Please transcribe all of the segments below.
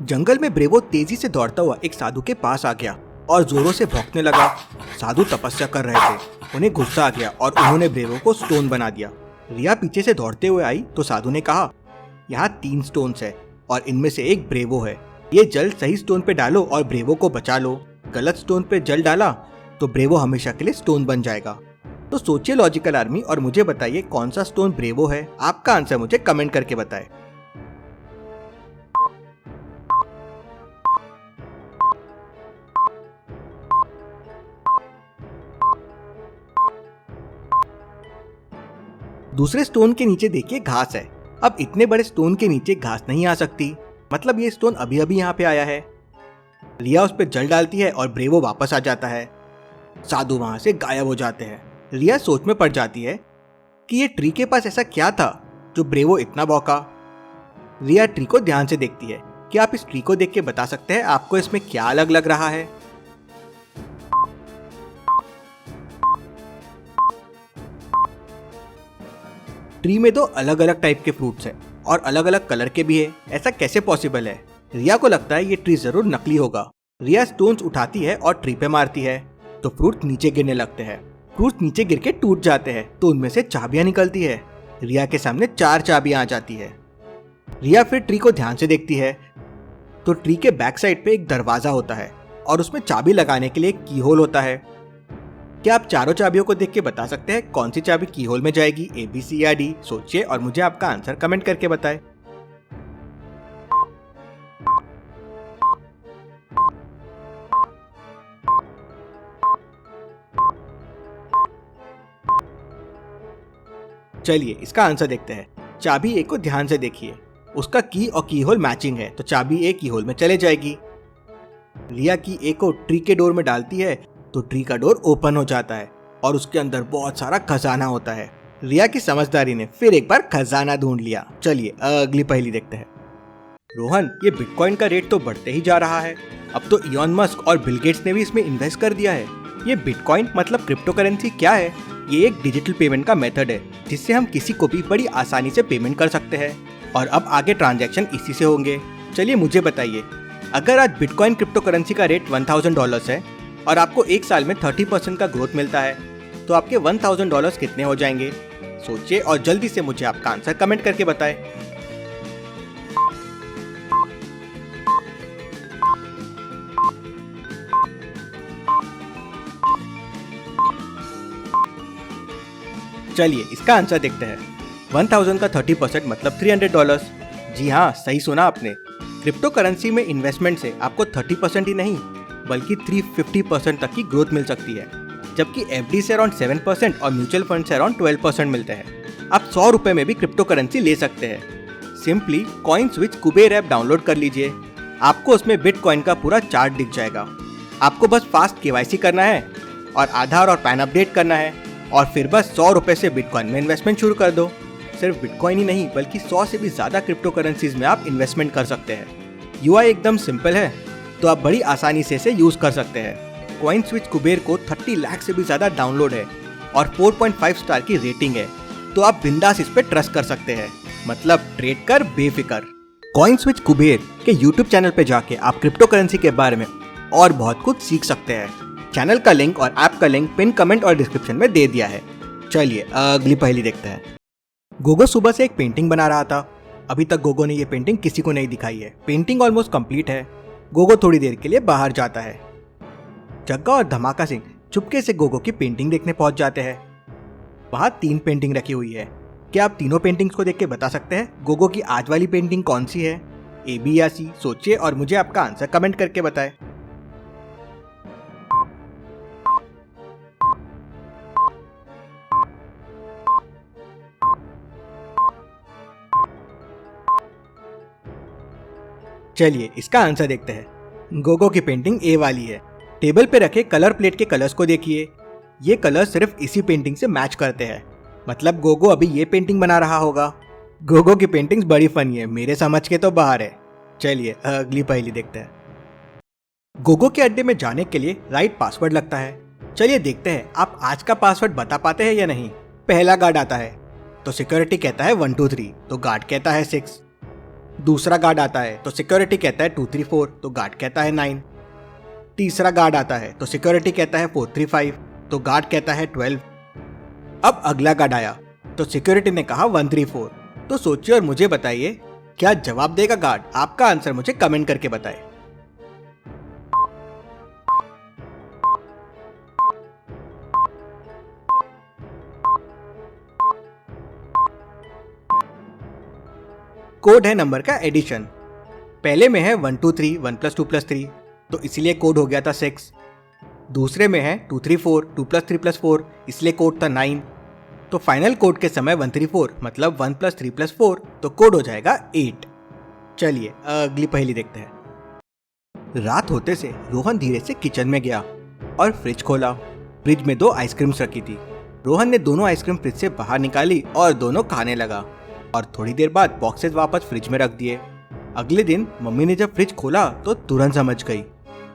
जंगल में ब्रेवो तेजी से दौड़ता हुआ एक साधु के पास आ गया और जोरों से भौंकने लगा। साधु तपस्या कर रहे थे। उन्हें गुस्सा आ गया और उन्होंने ब्रेवो को स्टोन बना दिया। रिया पीछे से दौड़ते हुए आई तो साधु ने कहा, यहाँ 3 स्टोन्स है और इनमें से एक ब्रेवो है। ये जल सही स्टोन पे डालो और ब्रेवो को बचा लो। गलत स्टोन पे जल डाला तो ब्रेवो हमेशा के लिए स्टोन बन जाएगा। तो सोचिए लॉजिकल आर्मी और मुझे बताइए कौन सा स्टोन ब्रेवो है। आपका आंसर मुझे कमेंट करके बताएं। दूसरे स्टोन के नीचे देखिए घास है। अब इतने बड़े स्टोन के नीचे घास नहीं आ सकती, मतलब ये स्टोन अभी अभी यहाँ पे आया है। रिया उस पर जल डालती है और ब्रेवो वापस आ जाता है। साधु वहां से गायब हो जाते हैं। रिया सोच में पड़ जाती है कि ये ट्री के पास ऐसा क्या था जो ब्रेवो इतना भौंका। रिया ट्री को ध्यान से देखती है। क्या आप इस ट्री को देख के बता सकते हैं आपको इसमें क्या अलग लग रहा है? ट्री में 2 अलग अलग टाइप के फ्रूट्स हैं और अलग अलग कलर के भी है। ऐसा कैसे पॉसिबल है? रिया को लगता है ये ट्री जरूर नकली होगा। रिया स्टोन्स उठाती है और ट्री पे मारती है तो फ्रूट नीचे गिरने लगते हैं। फ्रूट नीचे गिर के टूट जाते हैं तो उनमें से चाबियां निकलती है। रिया के सामने 4 चाबियां आ जाती है। रिया फिर ट्री को ध्यान से देखती है तो ट्री के बैक साइड पे एक दरवाजा होता है और उसमें चाबी लगाने के लिए एक की होल होता है। क्या आप चारों चाबियों को देख के बता सकते हैं कौन सी चाबी की होल में जाएगी, A, B, C या D? सोचिए और मुझे आपका आंसर कमेंट करके बताएं। चलिए इसका आंसर देखते हैं। चाबी A को ध्यान से देखिए, उसका की और की होल मैचिंग है तो चाबी A की होल में चले जाएगी। रिया की A को ट्री के डोर में डालती है तो ट्री का डोर ओपन हो जाता है और उसके अंदर बहुत सारा खजाना होता है। रिया की समझदारी ने फिर एक बार खजाना ढूंढ लिया। चलिए अगली पहेली देखते हैं। रोहन, ये बिटकॉइन का रेट तो बढ़ते ही जा रहा है। अब तो इलॉन मस्क और बिल गेट्स ने भी इसमें इन्वेस्ट कर दिया है। ये बिटकॉइन मतलब क्रिप्टो करेंसी क्या है? ये एक डिजिटल पेमेंट का मेथड है जिससे हम किसी को भी बड़ी आसानी से पेमेंट कर सकते हैं और अब आगे ट्रांजैक्शन इसी से होंगे। चलिए मुझे बताइए, अगर आज बिटकॉइन क्रिप्टो करेंसी का रेट $1000 है और आपको 1 साल में 30% का ग्रोथ मिलता है तो आपके $1000 कितने हो जाएंगे? सोचिए और जल्दी से मुझे आपका आंसर कमेंट करके बताएं। चलिए इसका आंसर देखते हैं। 1000 का 30% मतलब $300। जी हाँ, सही सुना आपने। क्रिप्टो करेंसी में इन्वेस्टमेंट से आपको 30% ही नहीं बल्कि 350% तक की ग्रोथ मिल सकती है, जबकि एफडी से अराउंड 7% और म्यूचुअल फंड से अराउंड 12% मिलते हैं। आप 100 रुपए में भी क्रिप्टो करेंसी ले सकते हैं। सिंपली कॉइन्सविच कुबेर ऐप डाउनलोड कर लीजिए। आपको उसमें बिटकॉइन का पूरा चार्ट दिख जाएगा। आपको बस फास्ट केवाईसी करना है और आधार और पैन अपडेट करना है और फिर बस 100 रुपए से बिटकॉइन में इन्वेस्टमेंट शुरू कर दो। सिर्फ बिटकॉइन ही नहीं बल्कि 100 से भी ज्यादा क्रिप्टो करेंसीज में आप इन्वेस्टमेंट कर सकते हैं। यूआई एकदम सिंपल है तो आप बड़ी आसानी से इसे यूज कर सकते हैं। कॉइनस्विच कुबेर को 30 लाख से भी ज्यादा डाउनलोड है और 4.5 स्टार की रेटिंग है, तो आप बिंदास इस पे ट्रस्ट कर सकते हैं। मतलब ट्रेड कर बेफिक्र। कॉइनस्विच कुबेर के YouTube चैनल पे जाके आप क्रिप्टो करेंसी के बारे में और बहुत कुछ सीख सकते हैं। चैनल का लिंक और ऐप का लिंक पिन कमेंट और डिस्क्रिप्शन में दे दिया है। चलिए अगली पहेली देखते हैं। गोगो सुबह से एक पेंटिंग बना रहा था। अभी तक गोगो ने ये पेंटिंग किसी को नहीं दिखाई है। पेंटिंग ऑलमोस्ट कंप्लीट है। गोगो थोड़ी देर के लिए बाहर जाता है। जग्गा और धमाका सिंह चुपके से गोगो की पेंटिंग देखने पहुंच जाते हैं। वहां 3 पेंटिंग रखी हुई है। क्या आप तीनों पेंटिंग्स को देख के बता सकते हैं गोगो की आज वाली पेंटिंग कौन सी है? A, B या C? सोचिए और मुझे आपका आंसर कमेंट करके बताएं। चलिए इसका आंसर देखते हैं। गोगो की पेंटिंग ए वाली है। टेबल पे रखे कलर प्लेट के कलर्स को देखिए। ये कलर सिर्फ इसी पेंटिंग से मैच करते हैं, मतलब गोगो अभी ये पेंटिंग बना रहा होगा। गोगो की पेंटिंग्स बड़ी फनी है, मेरे समझ के तो बाहर है। चलिए अगली पहेली देखते हैं। गोगो के अड्डे में जाने के लिए राइट पासवर्ड लगता है। चलिए देखते हैं आप आज का पासवर्ड बता पाते हैं या नहीं। पहला गार्ड आता है तो सिक्योरिटी कहता है 1 2 3, तो गार्ड कहता है 6। दूसरा गार्ड आता है तो सिक्योरिटी कहता है 234, तो गार्ड कहता है 9। तीसरा गार्ड आता है तो सिक्योरिटी कहता है 435, तो गार्ड कहता है 12। अब अगला गार्ड आया तो सिक्योरिटी ने कहा 134। तो सोचिए और मुझे बताइए, क्या जवाब देगा गार्ड? आपका आंसर मुझे कमेंट करके बताएं। कोड है नंबर का एडिशन। पहले में है 1 2 3 1 + 2 + 3, तो इसलिए कोड हो गया था 6। दूसरे में है 2 3 4 2 + 3 + 4, इसलिए कोड था 9। तो फाइनल कोड के समय 134 मतलब 1 + 3 + 4, तो कोड हो जाएगा 8। चलिए अगली पहेली देखते हैं। रात होते से रोहन धीरे से किचन में गया और फ्रिज खोला। फ्रिज में 2 आइसक्रीम्स रखी थी। रोहन ने दोनों आइसक्रीम फ्रिज से बाहर निकाली और दोनों खाने लगा और थोड़ी देर बाद बॉक्सेस वापस फ्रिज में रख दिए। अगले दिन मम्मी ने जब फ्रिज खोला तो तुरंत समझ गई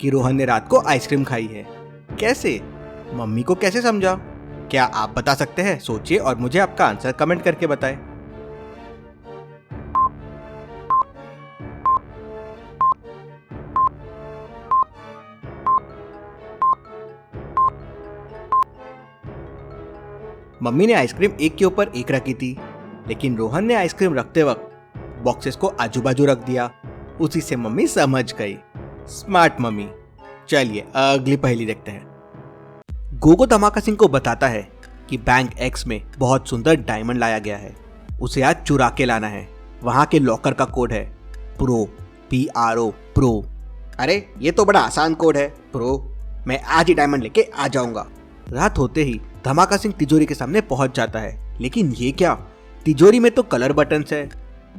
कि रोहन ने रात को आइसक्रीम खाई है। कैसे? मम्मी को कैसे समझा? क्या आप बता सकते हैं? सोचिए और मुझे आपका आंसर कमेंट करके बताएं। मम्मी ने आइसक्रीम एक के ऊपर एक रखी थी, लेकिन रोहन ने आइसक्रीम रखते वक्त बॉक्सेस को आजू बाजू रख दिया। उसी से मम्मी समझ गई। Smart mummy. चलिए अगली पहेली देखते हैं। गोगो धमाका सिंह को बताता है कि बैंक एक्स में बहुत सुंदर डायमंड लाया गया है, उसे आज चुरा के लाना है। वहां के लॉकर का कोड है प्रो, PRO, प्रो। अरे ये तो बड़ा आसान कोड है प्रो, मैं आज ही डायमंड लेके आ जाऊंगा। रात होते ही धमाका सिंह तिजोरी के सामने पहुंच जाता है, लेकिन ये क्या, तिजोरी में तो कलर बटन्स है।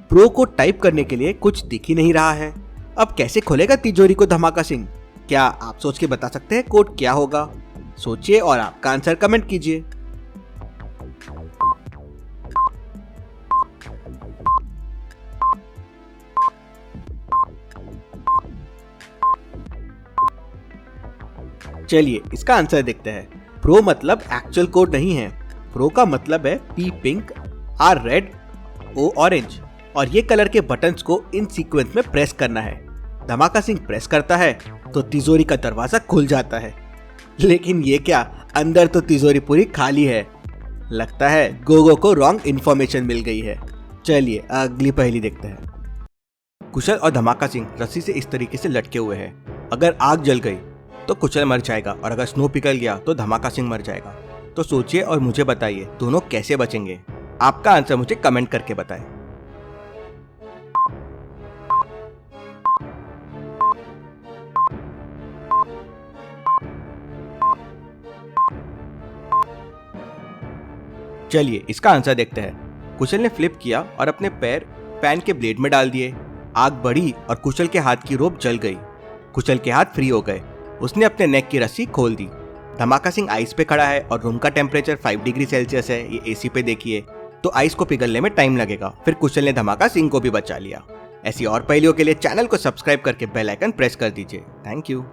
प्रो को टाइप करने के लिए कुछ दिख ही नहीं रहा है। अब कैसे खोलेगा तिजोरी को धमाका सिंह? क्या आप सोच के बता सकते हैं कोड क्या होगा? सोचिए और आपका आंसर कमेंट कीजिए। चलिए इसका आंसर देखते हैं। प्रो मतलब एक्चुअल कोड नहीं है। प्रो का मतलब है P pink, R red, O orange, और ये कलर के बटन्स को इन सीक्वेंस में प्रेस करना है। धमाका सिंह प्रेस करता है तो तिजोरी का दरवाजा खुल जाता है, लेकिन ये क्या, अंदर तो तिजोरी पूरी खाली है। लगता है गोगो को रॉन्ग इन्फॉर्मेशन मिल गई है। चलिए अगली पहेली देखते हैं। कुशल और धमाका सिंह रस्सी से इस तरीके से लटके हुए हैं। अगर आग जल गई तो कुशल मर जाएगा और अगर स्नो पिघल गया तो धमाका सिंह मर जाएगा। तो सोचिए और मुझे बताइए दोनों कैसे बचेंगे? आपका आंसर मुझे कमेंट करके बताएं। चलिए इसका आंसर देखते हैं। कुशल ने फ्लिप किया और अपने पैर पैन के ब्लेड में डाल दिए। आग बढ़ी और कुशल के हाथ की रोप जल गई। कुशल के हाथ फ्री हो गए। उसने अपने नेक की रस्सी खोल दी। धमाका सिंह आइस पे खड़ा है और रूम का टेम्परेचर 5 डिग्री सेल्सियस है। ये AC पे देखिए, तो आइस को पिघलने में टाइम लगेगा। फिर कुशल ने धमाका सिंह को भी बचा लिया। ऐसी और पहेलियों के लिए चैनल को सब्सक्राइब करके बेल आइकन प्रेस कर दीजिए। Thank you.